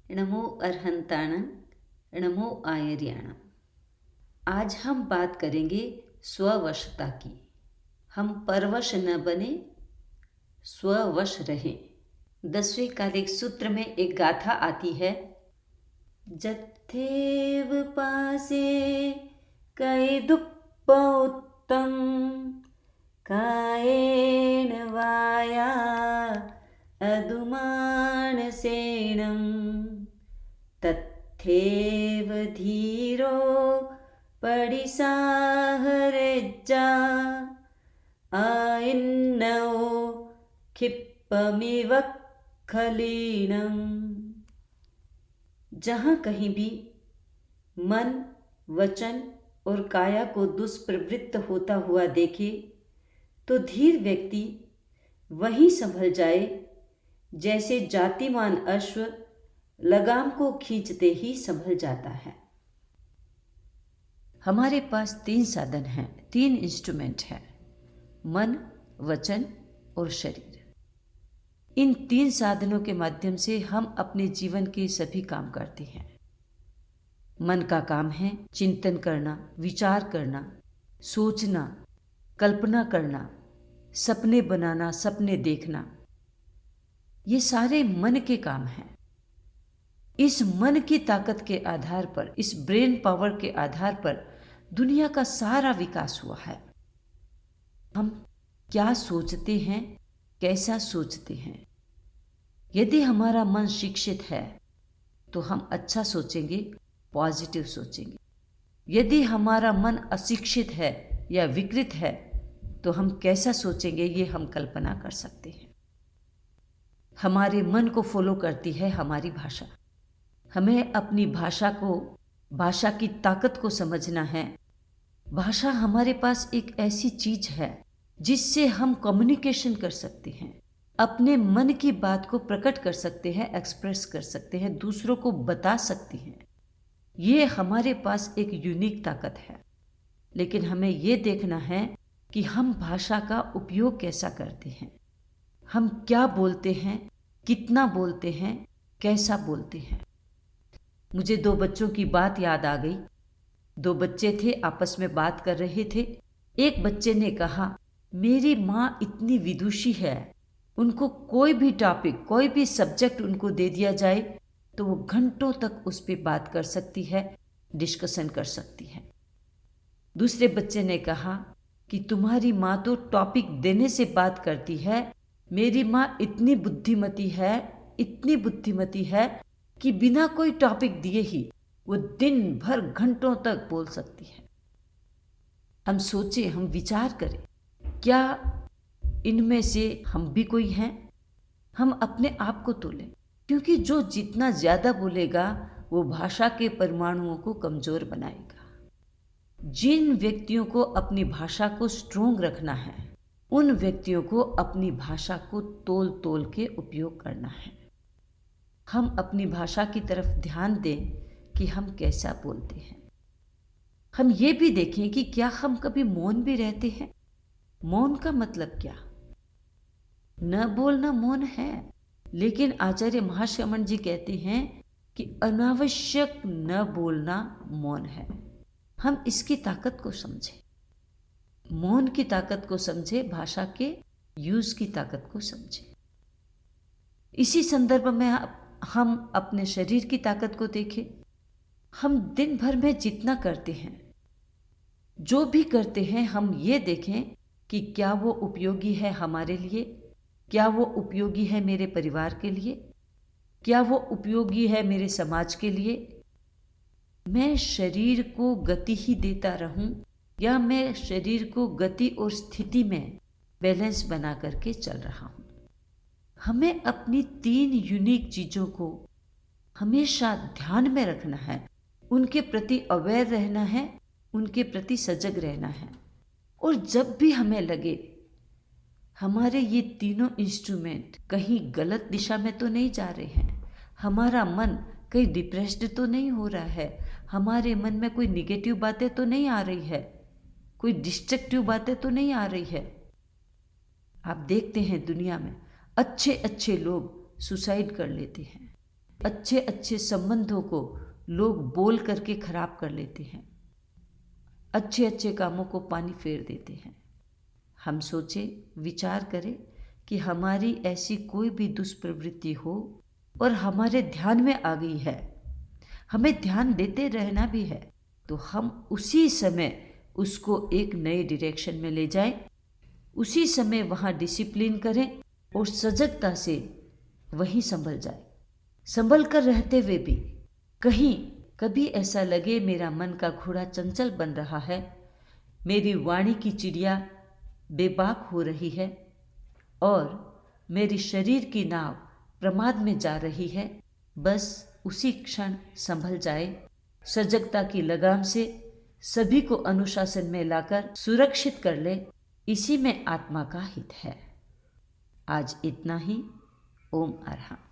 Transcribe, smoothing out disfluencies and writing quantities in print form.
नमो अर्हंताणं, नमो आयर्याणं। आज हम बात करेंगे स्ववशता की। हम परवश न बने, स्ववश रहें। 10वें कालिक सूत्र में एक गाथा आती है, जत्थेव पासे कै दुप्प उत्तम कायेन वाया अदुमानसेनं तत्थेव धीरो पडिसाहरेज्जा आयन्नो क्षिप्पमिव खलीनम। जहाँ कहीं भी मन, वचन और काया को दुष्प्रवृत्त होता हुआ देखे तो धीर व्यक्ति वहीं संभल जाए, जैसे जातिमान अश्व लगाम को खींचते ही संभल जाता है। हमारे पास 3 साधन हैं, 3 इंस्ट्रूमेंट हैं, मन, वचन और शरीर। इन 3 साधनों के माध्यम से हम अपने जीवन के सभी काम करते हैं। मन का काम है चिंतन करना, विचार करना, सोचना, कल्पना करना, सपने बनाना, सपने देखना। ये सारे मन के काम हैं। इस मन की ताकत के आधार पर, इस ब्रेन पावर के आधार पर दुनिया का सारा विकास हुआ है। हम क्या सोचते हैं, कैसा सोचते हैं। यदि हमारा मन शिक्षित है तो हम अच्छा सोचेंगे, पॉजिटिव सोचेंगे। यदि हमारा मन अशिक्षित है या विकृत है तो हम कैसा सोचेंगे, ये हम कल्पना कर सकते हैं। हमारे मन को फॉलो करती है हमारी भाषा। हमें अपनी भाषा की ताकत को समझना है। भाषा हमारे पास एक ऐसी चीज है जिससे हम कम्युनिकेशन कर सकते हैं, अपने मन की बात को प्रकट कर सकते हैं, एक्सप्रेस कर सकते हैं, दूसरों को बता सकते हैं। ये हमारे पास एक यूनिक ताकत है। लेकिन हमें ये देखना है कि हम भाषा का उपयोग कैसा करते हैं। हम क्या बोलते हैं, कितना बोलते हैं, कैसा बोलते हैं। मुझे 2 बच्चों की बात याद आ गई। 2 बच्चे थे, आपस में बात कर रहे थे। एक बच्चे ने कहा, मेरी माँ इतनी विदुषी है, उनको कोई भी टॉपिक, कोई भी सब्जेक्ट उनको दे दिया जाए तो वो घंटों तक उस पर बात कर सकती है, डिस्कशन कर सकती है। दूसरे बच्चे ने कहा कि तुम्हारी माँ तो टॉपिक देने से बात करती है, मेरी माँ इतनी बुद्धिमती है कि बिना कोई टॉपिक दिए ही वो दिन भर घंटों तक बोल सकती है। हम सोचें, हम विचार करें, क्या इनमें से हम भी कोई हैं? हम अपने आप को तोलें, क्योंकि जो जितना ज़्यादा बोलेगा वो भाषा के परमाणुओं को कमज़ोर बनाएगा। जिन व्यक्तियों को अपनी भाषा को स्ट्रोंग रखना है, उन व्यक्तियों को अपनी भाषा को तोल तोल के उपयोग करना है। हम अपनी भाषा की तरफ ध्यान दें कि हम कैसा बोलते हैं। हम ये भी देखें कि क्या हम कभी मौन भी रहते हैं। मौन का मतलब क्या? न बोलना मौन है, लेकिन आचार्य महाश्रमण जी कहते हैं कि अनावश्यक न बोलना मौन है। हम इसकी ताकत को समझें, मौन की ताकत को समझें, भाषा के यूज की ताकत को समझें। इसी संदर्भ में हम अपने शरीर की ताकत को देखें। हम दिन भर में जितना करते हैं, जो भी करते हैं, हम ये देखें कि क्या वो उपयोगी है हमारे लिए, क्या वो उपयोगी है मेरे परिवार के लिए, क्या वो उपयोगी है मेरे समाज के लिए। मैं शरीर को गति ही देता रहूं या मैं शरीर को गति और स्थिति में बैलेंस बना करके चल रहा हूं। हमें अपनी 3 यूनिक चीज़ों को हमेशा ध्यान में रखना है, उनके प्रति अवेयर रहना है, उनके प्रति सजग रहना है। और जब भी हमें लगे हमारे ये तीनों इंस्ट्रूमेंट कहीं गलत दिशा में तो नहीं जा रहे हैं, हमारा मन कहीं डिप्रेस्ड तो नहीं हो रहा है, हमारे मन में कोई निगेटिव बातें तो नहीं आ रही है, कोई डिस्ट्रक्टिव बातें तो नहीं आ रही है। आप देखते हैं दुनिया में अच्छे अच्छे लोग सुसाइड कर लेते हैं, अच्छे अच्छे संबंधों को लोग बोल करके खराब कर लेते हैं, अच्छे अच्छे कामों को पानी फेर देते हैं। हम सोचें, विचार करें कि हमारी ऐसी कोई भी दुष्प्रवृत्ति हो और हमारे ध्यान में आ गई है, हमें ध्यान देते रहना भी है, तो हम उसी समय उसको एक नए डायरेक्शन में ले जाएं, उसी समय वहाँ डिसिप्लिन करें और सजगता से वहीं संभल जाए। संभल कर रहते हुए भी कहीं कभी ऐसा लगे मेरा मन का घोड़ा चंचल बन रहा है, मेरी वाणी की चिड़िया बेबाक हो रही है और मेरी शरीर की नाव प्रमाद में जा रही है, बस उसी क्षण संभल जाए, सजगता की लगाम से सभी को अनुशासन में लाकर सुरक्षित कर ले। इसी में आत्मा का हित है। आज इतना ही। ओम अरहम।